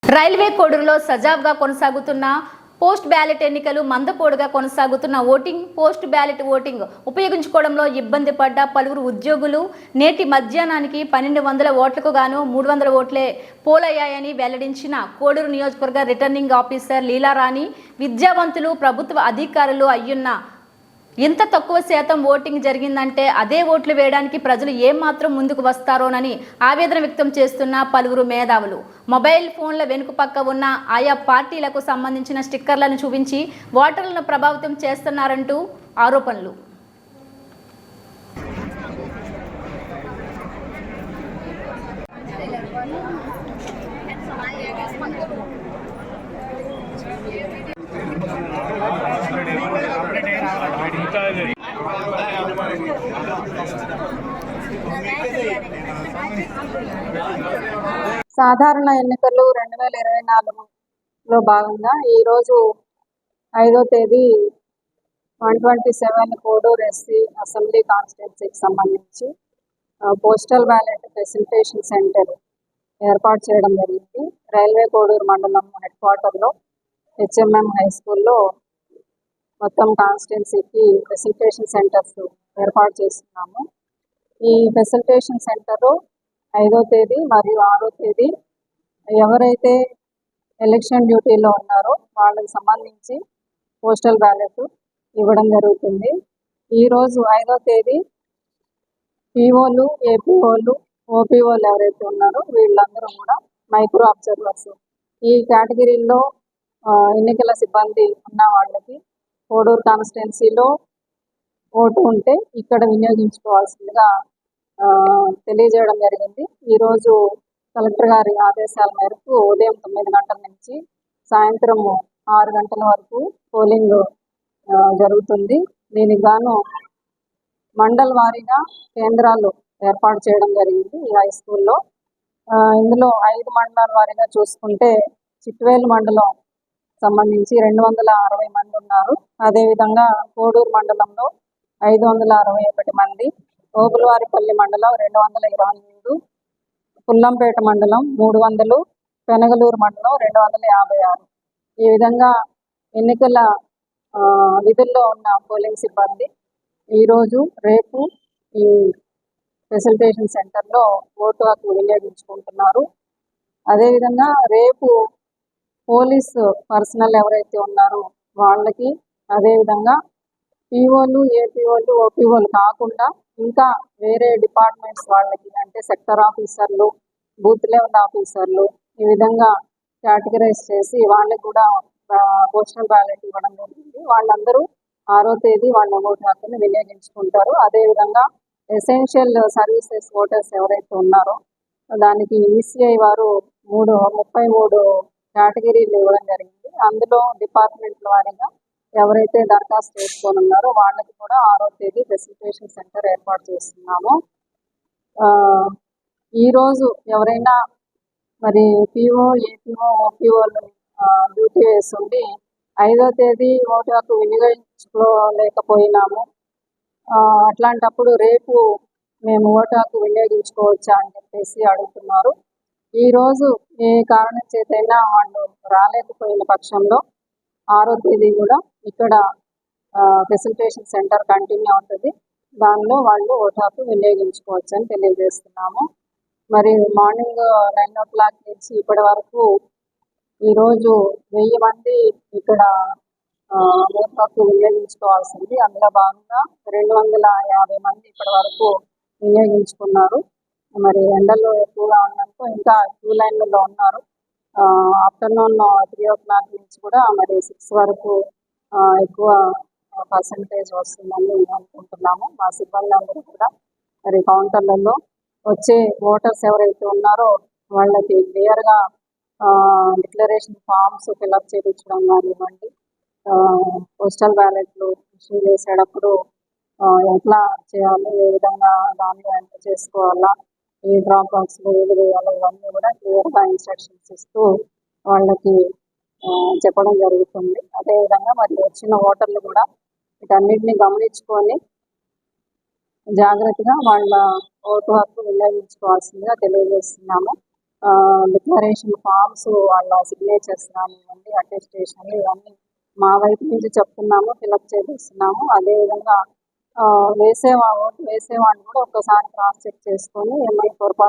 Railway కోడూరులో సజావుగా కొనసాగుతున్న post ballot ఎన్నికలు మందకోడుగా కొనసాగుతున్న ఓటింగ్ పోస్ట్ బ్యాలెట్ ఓటింగ్ ఉపయోగించుకోవడంలో ఇబ్బంది పడ్డ పలువురు ఉద్యోగులు నేటి మధ్యాహ్నానికి 1200 ఓట్లకు గాను 300 ఓట్లే పోలయ్యాయని వెల్లడించిన కోడూరు నియోజకవర్గ రిటర్నింగ్ ఆఫీసర్ లీలారాణి విద్యావంతులు ప్రభుత్వ అధికారులు అయ్యున్న ఇంత తక్కువ శాతం ఓటింగ్ జరిగిందంటే అదే ఓట్లు వేయడానికి ప్రజలు ఏమాత్రం ముందుకు వస్తారోనని ఆవేదన వ్యక్తం చేస్తున్న పలువురు మేధావులు మొబైల్ ఫోన్ల వెనుక పక్క ఉన్న ఆయా పార్టీలకు సంబంధించిన స్టిక్కర్లను చూపించి ఓటర్లను ప్రభావితం చేస్తున్నారంటూ ఆరోపణలు. సాధారణ ఎన్నికలు 2024లో భాగంగా ఈరోజు 5వ తేదీ 127 కోడూరు ఎస్సీ అసెంబ్లీ కాన్స్టిట్యున్సీకి సంబంధించి పోస్టల్ బ్యాలెట్ ఫెసిలిటేషన్ సెంటర్ ఏర్పాటు చేయడం జరిగింది. రైల్వే కోడూరు మండలం హెడ్ క్వార్టర్లో హెచ్ఎంఎం హై స్కూల్లో మొత్తం కాన్స్టిట్యున్సీకి ఫెసిలిటేషన్ సెంటర్స్ ఏర్పాటు చేస్తున్నాము. ఈ ఫెసిలిటేషన్ సెంటర్ 5వ తేదీ మరియు 6వ తేదీ ఎవరైతే ఎలక్షన్ డ్యూటీలో ఉన్నారో వాళ్ళకి సంబంధించి పోస్టల్ బ్యాలెట్ ఇవ్వడం జరుగుతుంది. ఈరోజు 5వ తేదీ పీఓలు, ఏపీఓలు, ఓపీఓలు ఎవరైతే ఉన్నారో వీళ్ళందరూ కూడా మైక్రో అబ్జర్వర్స్ ఈ కేటగిరీలో ఎన్నికల సిబ్బంది ఉన్న వాళ్ళకి కోడూరు కాన్స్టిట్యున్సీలో ఓటు ఉంటే ఇక్కడ వినియోగించుకోవాల్సిందిగా తెలియజేయడం జరిగింది. ఈరోజు కలెక్టర్ గారి ఆదేశాల మేరకు ఉదయం 9 గంటల నుంచి సాయంత్రం 6 గంటల వరకు పోలింగ్ జరుగుతుంది. దీనికి గాను మండల వారీగా కేంద్రాలు ఏర్పాటు చేయడం జరిగింది ఈ హై స్కూల్లో. ఇందులో 5 మండలాల వారీగా చూసుకుంటే చిట్వేలు మండలం సంబంధించి 260 మంది ఉన్నారు. అదేవిధంగా కోడూరు మండలంలో 561 మంది, ఓబులవారిపల్లి మండలం 228, పుల్లంపేట మండలం 300, పెనగలూరు మండలం 256. ఈ విధంగా ఎన్నికల విధుల్లో ఉన్న పోలింగ్ సిబ్బంది ఈరోజు రేపు ఈ ఫెసిలిటేషన్ సెంటర్లో ఓటు హక్కు వినియోగించుకుంటున్నారు. అదేవిధంగా రేపు పోలీసు పర్సనల్ ఎవరైతే ఉన్నారో వాళ్ళకి, అదేవిధంగా పీఓలు, ఏపీఓలు, ఓపీఓలు కాకుండా ఇంకా వేరే డిపార్ట్మెంట్స్ వాళ్ళకి అంటే సెక్టర్ ఆఫీసర్లు, బూత్ లెవెల్ ఆఫీసర్లు ఈ విధంగా కేటగరైజ్ చేసి వాళ్ళకి కూడా పోస్టల్ బ్యాలెట్ ఇవ్వడం జరిగింది. వాళ్ళందరూ 6వ తేదీ వాళ్ళ ఓటు హక్కుని వినియోగించుకుంటారు. అదేవిధంగా ఎసెన్షియల్ సర్వీసెస్ ఓటర్స్ ఎవరైతే ఉన్నారో దానికి ఈసీఐ వారు 33 కేటగిరీలు ఇవ్వడం జరిగింది. అందులో డిపార్ట్మెంట్ల వారీగా ఎవరైతే దరఖాస్తు చేసుకొని ఉన్నారో వాళ్ళకి కూడా 6వ తేదీ ఫెసిలిటేషన్ సెంటర్ ఏర్పాటు చేస్తున్నాము. ఈరోజు ఎవరైనా మరి పీఓ, ఏపీఓ, ఓపీఓలు డ్యూటీ వేసి ఉండి 5వ తేదీ ఓటు హక్కు వినియోగించుకోలేకపోయినాము, అట్లాంటప్పుడు రేపు మేము ఓటు హక్కు వినియోగించుకోవచ్చా అని చెప్పేసి అడుగుతున్నారు. ఈరోజు ఏ కారణం చేతైనా వాళ్ళు రాలేకపోయిన పక్షంలో 6వ తేదీ కూడా ఇక్కడ ఫెసిలిటేషన్ సెంటర్ కంటిన్యూ అవుతుంది. దానిలో వాళ్ళు ఓటు హక్కు వినియోగించుకోవచ్చు అని తెలియజేస్తున్నాము. మరి మార్నింగ్ 9 o'clock నుంచి ఇప్పటి వరకు ఈరోజు 1000 మంది ఇక్కడ ఓటు హక్కు వినియోగించుకోవాల్సింది. అందులో భాగంగా 250 మంది ఇప్పటి వరకు వినియోగించుకున్నారు. మరి ఎండలు ఎక్కువగా ఉన్నందుకు ఇంకా క్యూ లైన్లలో ఉన్నారు. ఆఫ్టర్నూన్ 3 o'clock నుంచి కూడా మరి 6 వరకు ఎక్కువ పర్సంటేజ్ వస్తుందని అనుకుంటున్నాము. మా సిబ్బంది అందరూ కూడా మరి కౌంటర్లలో వచ్చే ఓటర్స్ ఎవరైతే ఉన్నారో వాళ్ళకి క్లియర్గా డిక్లరేషన్ ఫామ్స్ ఫిల్అప్ చేయించడం కానివ్వండి, పోస్టల్ బ్యాలెట్లు ఇష్యూ చేసేటప్పుడు ఎట్లా చేయాలో, ఏ విధంగా దాన్ని ఎంటర్ చేసుకోవాలా, ఏ డ్రాప్ బాక్స్లో ఏది వేయాలో ఇవన్నీ కూడా క్లియర్గా ఇన్స్ట్రక్షన్స్ ఇస్తూ వాళ్ళకి చెప్పడం జరుగుతుంది. అదేవిధంగా మరి వచ్చిన ఓటర్లు కూడా వీటన్నిటిని గమనించుకొని జాగ్రత్తగా వాళ్ళ ఓటు హక్కు వినియోగించుకోవాల్సిందిగా తెలియజేస్తున్నాము. డిక్లరేషన్ ఫామ్స్, వాళ్ళ సిగ్నేచర్స్ కానివ్వండి, అటెస్టేషన్లు ఇవన్నీ మా వైపు నుంచి చెప్తున్నాము, ఫిలప్ చేపిస్తున్నాము. అదేవిధంగా ఓటు వేసేవాడిని కూడా ఒక్కసారి క్రాస్ చెక్ చేసుకొని ఏమైనా పొరపాటు